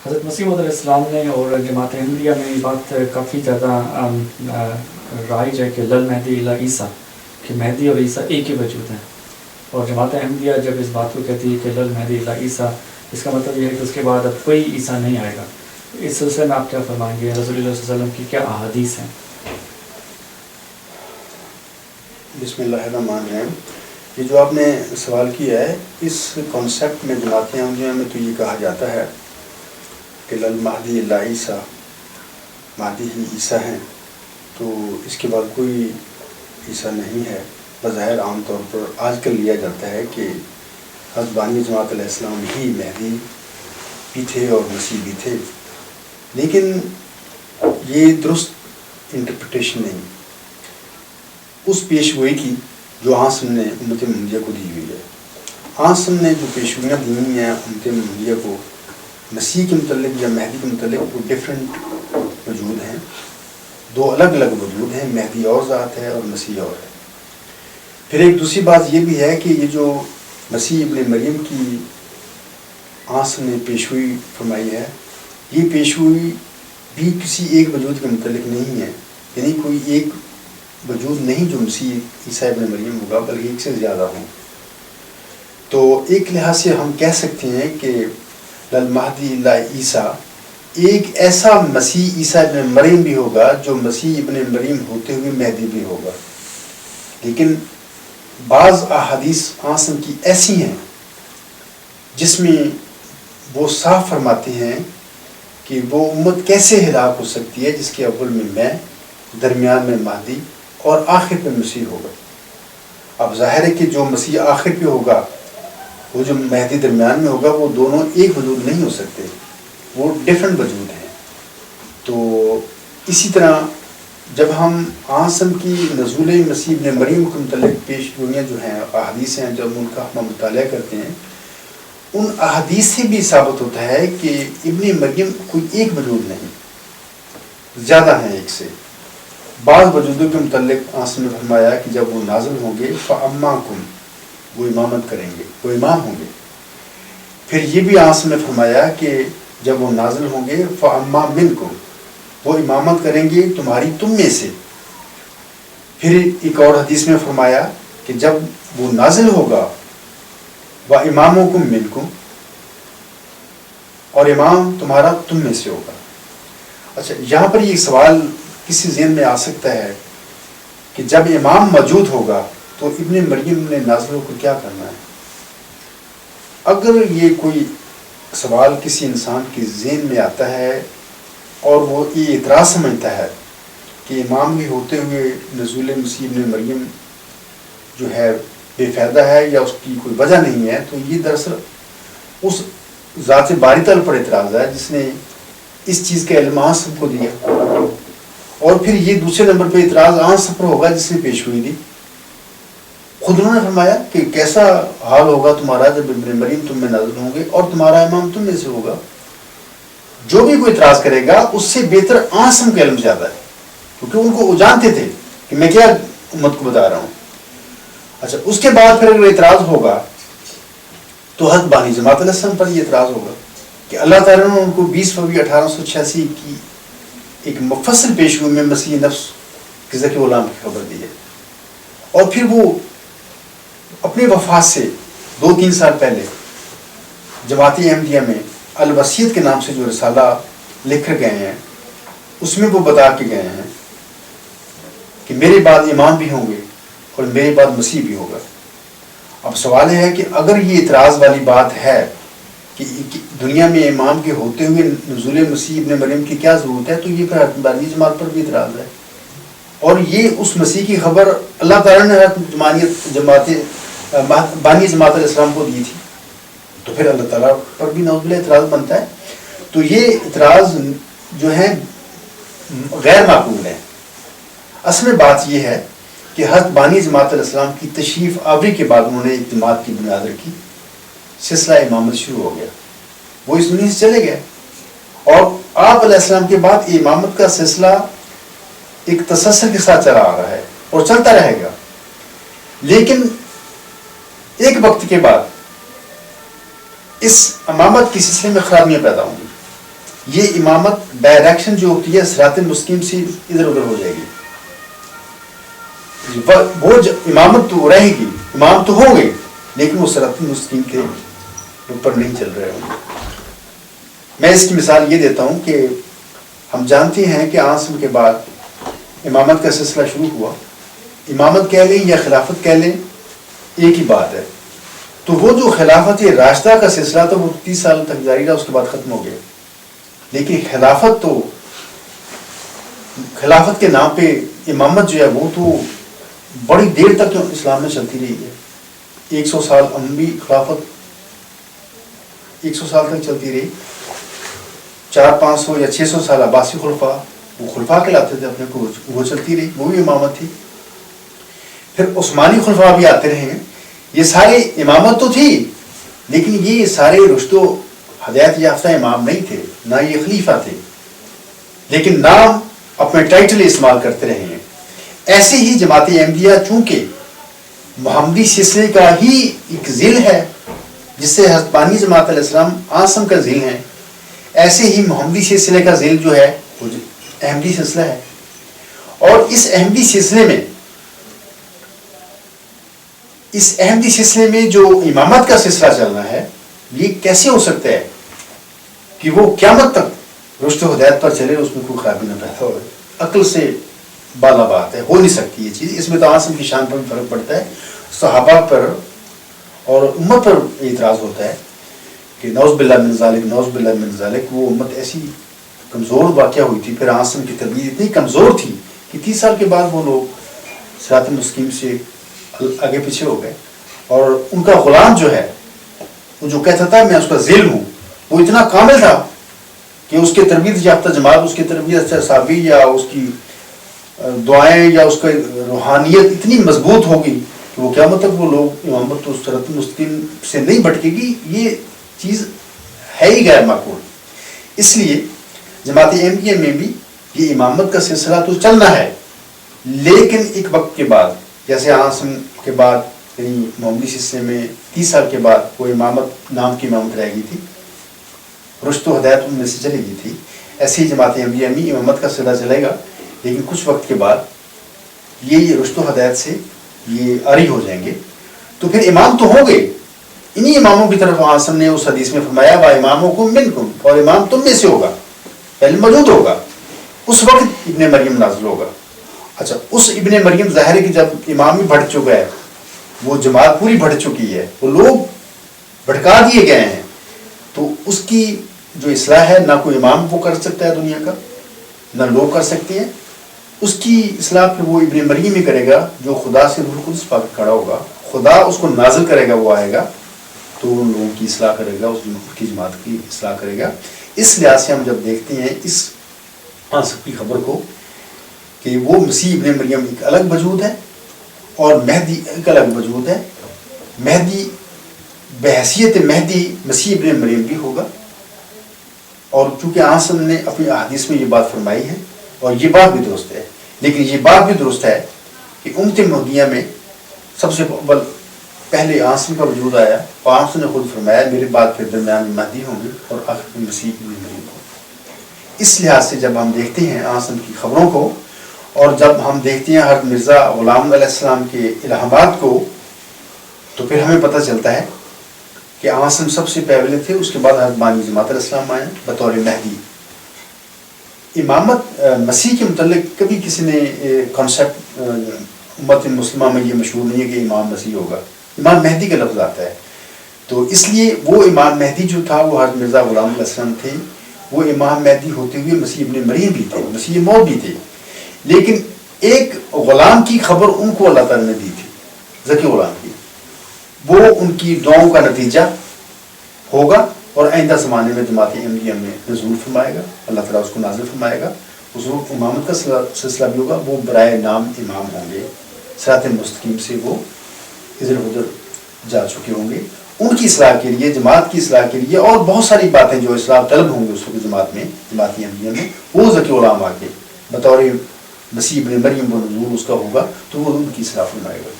حضرت مسیح موعود علیہ السلام نے اور جماعت احمدیہ میں یہ بات کافی زیادہ رائج ہے کہ لل مہدی الا عیسیٰ، کہ مہدی اور عیسیٰ ایک ہی وجود ہیں. اور جماعت احمدیہ جب اس بات کو کہتی ہے کہ لل مہدی الا عیسیٰ، اس کا مطلب یہ ہے کہ اس کے بعد اب کوئی عیسیٰ نہیں آئے گا. اس سلسلے میں آپ کیا فرمائیں گے؟ رسول اللہ صلی اللہ علیہ وسلم کی کیا احادیث ہیں؟ بسم اللہ الرحمن الرحیم. یہ جو آپ نے سوال کیا ہے، اس کانسیپٹ میں جماعت احمدیہ میں تو یہ کہا جاتا ہے کہ لل مہدی الا عیسیٰ، مہدی ہی عیسیٰ ہیں، تو اس کے بعد کوئی عیسیٰ نہیں ہے. بظاہر عام طور پر آج کل لیا جاتا ہے کہ حضرت بانی جماعت علیہ السلام ہی مہدی بھی تھے اور مسیح بھی تھے، لیکن یہ درست انٹرپریٹیشن نہیں اس پیش گوئی کی جو آسم نے امت محمدیہ کو دی ہوئی ہے. آسم نے جو پیشگوئیاں دی ہوئی ہیں امت محمدیہ کو مسیح کے متعلق یا مہدی کے متعلق، وہ ڈفرینٹ وجود ہیں، دو الگ الگ وجود ہیں. مہدی اور ذات ہے اور مسیح اور ہے. پھر ایک دوسری بات یہ بھی ہے کہ یہ جو مسیح ابن مریم کی آسم نے پیشگوئی فرمائی ہے، یہ پیشگوئی بھی کسی ایک وجود کے متعلق نہیں ہے. یعنی کوئی ایک وجود نہیں جو مسیح عیسیٰ ابن مریم ہوگا، بلکہ ایک سے زیادہ ہوں. تو ایک لحاظ سے ہم کہہ سکتے ہیں کہ لل مہدی الا عیسیٰ ایک ایسا مسیح عیسیٰ ابن مریم بھی ہوگا جو مسیح ابن مریم ہوتے ہوئے مہدی بھی ہوگا. لیکن بعض احادیث آسم کی ایسی ہیں جس میں وہ صاف فرماتے ہیں کہ وہ امت کیسے ہلاک ہو سکتی ہے جس کے اول میں درمیان میں مہدی اور آخر پہ مسیح ہوگا. اب ظاہر ہے کہ جو مسیح آخر پہ ہوگا، وہ جو مہدی درمیان میں ہوگا، وہ دونوں ایک وجود نہیں ہو سکتے، وہ ڈفرینٹ وجود ہیں. تو اسی طرح جب ہم آسم کی نزول مسیح ابن مریم کے متعلق پیش گوئیاں جو ہیں، احادیث ہیں، جب ان کا ہم مطالعہ کرتے ہیں، ان احادیث سے بھی ثابت ہوتا ہے کہ ابن مریم کوئی ایک وجود نہیں، زیادہ ہیں ایک سے. بعض وجودوں کے متعلق آسم نے فرمایا کہ جب وہ نازل ہوں گے فَأَمَّاكُمْ، وہ امامت کریں گے، وہ امام ہوں گے. پھر یہ بھی آسم نے فرمایا کہ جب وہ نازل ہوں گے فَأَمَّا مِنْكُمْ، وہ امامت کریں گے تم میں سے. پھر ایک اور حدیث میں فرمایا کہ جب وہ نازل ہوگا وَإِمَامُكُمْ مِنْكُمْ، اور امام تمہارا تم میں سے ہوگا. اچھا، یہاں پر یہ سوال کسی ذہن میں آ سکتا ہے کہ جب امام موجود ہوگا تو ابن مریم نے نازل ہو کر کیا کرنا ہے؟ اگر یہ کوئی سوال کسی انسان کے ذہن میں آتا ہے اور وہ یہ اعتراض سمجھتا ہے کہ امام بھی ہوتے ہوئے نزول مسیح ابن مریم جو ہے بے فائدہ ہے یا اس کی کوئی وجہ نہیں ہے، تو یہ دراصل اس ذات باری تعالیٰ پر اعتراض ہے جس نے اس چیز کا علم آسم کو دیا. اور پھر یہ دوسرے نمبر پہ اعتراض آسم پر ہوگا جس نے پیش ہوئی دی. خود انہوں نے فرمایا کہ کیسا حال ہوگا تمہارا جب ابن مریم تم میں نازل ہوں گے اور تمہارا امام تم میں سے ہوگا. جو بھی کوئی اعتراض کرے گا اس سے بہتر آسم کا علم زیادہ ہے، کیونکہ ان کو وہ جانتے تھے کہ میں کیا امت کو بتا رہا ہوں. اچھا، اس کے بعد پھر اگر اعتراض ہوگا تو حضرت بانی جماعت علیہ السلام پر یہ اعتراض ہوگا کہ اللہ تعالیٰ نے ان کو 20 فروری 1886 کی ایک مفصل پیشگوئی میں مسیح نفس کے ذکر غلام کی خبر دی ہے. اور پھر وہ اپنی وفات سے 2-3 سال پہلے جماعت احمدیہ میں الوصیت کے نام سے جو رسالہ لکھ کر گئے ہیں، اس میں وہ بتا کے گئے ہیں کہ میرے بعد امام بھی ہوں گے اور میرے بعد مسیح بھی ہوگا. اب سوال یہ ہے کہ اگر یہ اعتراض والی بات ہے کہ دنیا میں امام کے ہوتے ہوئے نزول مسیح ابن مریم کی کیا ضرورت ہے، تو یہ پھر بانی جماعت پر بھی اعتراض ہے. اور یہ اس مسیح کی خبر اللہ تعالیٰ نے بانی جماعت علیہ السلام کو دی تھی، تو پھر اللہ تعالیٰ پر بھی نعوذ باللہ اعتراض بنتا ہے. تو یہ اعتراض جو ہے غیر معقول ہے. اصل میں بات یہ ہے کہ حضرت بانی جماعت علیہ السلام کی تشریف آوری کے بعد انہوں نے ایک جماعت کی بنیاد رکھی، سلسلہ امامت شروع ہو گیا، وہ اس دنیا سے چلے گئے. اور آپ علیہ السلام کے بعد امامت کا سلسلہ ایک تسلسل کے ساتھ چلا آ رہا ہے اور چلتا رہے گا. لیکن ایک وقت کے بعد اس امامت کے سلسلے میں خرابیاں پیدا ہوں گی. یہ امامت ڈائریکشن جو ہوتی ہے صراط مستقیم سے ادھر ادھر ہو جائے گی. وہ امامت تو رہے گی، امام تو ہوں گے، لیکن وہ صراط مستقیم کے اوپر نہیں چل رہے ہوں گے. میں اس کی مثال یہ دیتا ہوں کہ ہم جانتے ہیں کہ عاصم کے بعد امامت کا سلسلہ شروع ہوا. امامت کہہ لیں یا خلافت کہہ لیں ایک ہی بات ہے. تو وہ جو خلافت راشدہ کا سلسلہ تھا وہ 30 سال تک جاری رہا، اس کے بعد ختم ہو گیا. لیکن خلافت کے نام پہ امامت جو ہے وہ تو بڑی دیر تک اسلام میں چلتی رہی ہے. 100 سال اموی خلافت 100 سال تک چلتی رہی. 400-500 یا 600 سال عباسی خلفاء، وہ خلفاء کہلاتے تھے اپنے کو، وہ چلتی رہی، وہ بھی امامت تھی. پھر عثمانی خلفاء بھی آتے رہے ہیں. یہ سارے امامت تو تھی، لیکن یہ سارے رشد و ہدایت یافتہ امام نہیں تھے، نہ یہ خلیفہ تھے، لیکن نام اپنے ٹائٹل استعمال کرتے رہے ہیں. ایسے ہی جماعت احمدیہ چونکہ محمدی سلسلے کا ہی ایک ذیل ہے، جس سے حضرت بانی جماعت علیہ السلام عاصم کا ذیل ہیں، ایسے ہی محمدی سلسلے کا ذیل جو ہے وہ احمدی سلسلہ ہے. اور اس احمدی سلسلے میں جو امامت کا سلسلہ چلنا ہے، یہ کیسے ہو سکتا ہے کہ وہ قیامت تک رشد و ہدایت پر چلے، اس میں کوئی خرابی نہ پیدا ہو؟ عقل سے بالا بات ہے، ہو نہیں سکتی یہ چیز. اس میں تو عاصم کی شان پر بھی فرق پڑتا ہے. صحابہ پر اور امت پر اعتراض ہوتا ہے کہ نعوذ باللہ من ذالک وہ امت ایسی کمزور واقعہ ہوئی تھی. پھر عاصم کی تربیت اتنی کمزور تھی کہ 30 سال کے بعد وہ لوگ صراط مستقیم سے آگے پیچھے ہو گئے. اور ان کا غلام جو ہے، وہ جو کہتا تھا میں اس کا ذیل ہوں، وہ اتنا کامل تھا کہ اس کے تربیت یافتہ جماعت، اس کی تربیت صحابی یا اس کی دعائیں یا اس کا روحانیت اتنی مضبوط ہوگی کہ وہ قیامت تک وہ لوگ امامت تو صراط مستقیم سے نہیں بھٹکے گی. یہ چیز ہے ہی غیر معقول. اس لیے جماعت احمدیہ میں بھی یہ امامت کا سلسلہ تو چلنا ہے، لیکن ایک وقت کے بعد، جیسے عاصم کے بعد یعنی محمدی سلسلے میں 30 سال کے بعد وہ امامت نام کی امامت رہ گئی تھی، رشد و ہدایت ان میں سے چلی گئی تھی، ایسی جماعت احمدیہ میں امامت کا سلسلہ چلے گا. لیکن کچھ وقت کے بعد یہ رشد و ہدایت سے یہ عاری ہو جائیں گے. تو پھر امام تو ہوں گے. انہی اماموں کی طرف عاصم نے اس حدیث میں فرمایا وا امامکم منکم، اور امام تم میں سے ہوگا، پہلے موجود ہوگا. اس وقت ابن مریم نازل ہوگا. اچھا، اس ابن مریم ظاہر ہے کہ جب امام بھی بڑھ چکا ہے، وہ جماعت پوری بڑھ چکی ہے، وہ لوگ بھٹکا دیے گئے ہیں، تو اس کی جو اصلاح ہے نہ کوئی امام وہ کر سکتا ہے دنیا کا، نہ لوگ کر سکتے ہیں. اس کی اصلاح پھر وہ ابن مریم ہی کرے گا، جو خدا سے روح القدس پا کے کھڑا ہوگا. خدا اس کو نازل کرے گا، وہ آئے گا تو ان لوگوں کی اصلاح کرے گا، اس کی جماعت کی اصلاح کرے گا. اس لحاظ سے ہم جب دیکھتے ہیں اس عاصم کی خبر کو کہ وہ مسیح ابن مریم ایک الگ وجود ہے اور مہدی ایک الگ وجود ہے. مہدی بحیثیت مہدی مسیح ابن مریم بھی ہوگا. اور چونکہ عاصم نے اپنی احادیث میں یہ بات فرمائی ہے اور یہ بات بھی درست ہے، لیکن یہ بات بھی درست ہے کہ امت محمدیہ میں سب سے پہلے عاصم کا وجود آیا، اور عاصم نے خود فرمایا میرے بعد پھر درمیان میں مہدی ہوں گے اور آخر میں مسیح ابن مریم ہوں. اس لحاظ سے جب ہم دیکھتے ہیں عاصم کی خبروں کو، اور جب ہم دیکھتے ہیں حضرت مرزا غلام علیہ السلام کے الہامات کو، تو پھر ہمیں پتہ چلتا ہے کہ عاصم سب سے پہلے تھے. اس کے بعد حضرت بانی جماعت علیہ السلام آئے بطور مہدی. امامت مسیح کے متعلق کبھی کسی نے کانسیپٹ امت مسلمہ میں یہ مشہور نہیں ہے کہ امام مسیح ہوگا. امام مہدی کا لفظ آتا ہے. تو اس لیے وہ امام مہدی جو تھا وہ حضرت مرزا غلام علیہ السلام تھے. وہ امام مہدی ہوتے ہوئے مسیح ابن مریم بھی تھے، مسیح موعود بھی تھے. لیکن ایک غلام کی خبر ان کو اللہ تعالیٰ نے دی تھی، ذکی غلام کی. وہ ان کی دعاؤں کا نتیجہ ہوگا اور آئندہ زمانے میں جماعت احمدیہ میں نزول فرمائے گا، اللہ تعالیٰ اس کو نازل فرمائے گا. اس وقت امامت کا سلسلہ بھی ہوگا. وہ برائے نام امام ہوں گے، صراط مستقیم سے وہ ادھر ادھر جا چکے ہوں گے. ان کی اصلاح کے لیے، جماعت کی اصلاح کے لیے، اور بہت ساری باتیں جو اصلاح طلب ہوں گے اس وقت جماعت میں، جماعت احمدیہ میں، وہ ذکی غلام آ کے بطور مسیح ابن مریم و نزول اس کا ہوگا، تو وہ ان کی اصلاح فرمائے گا.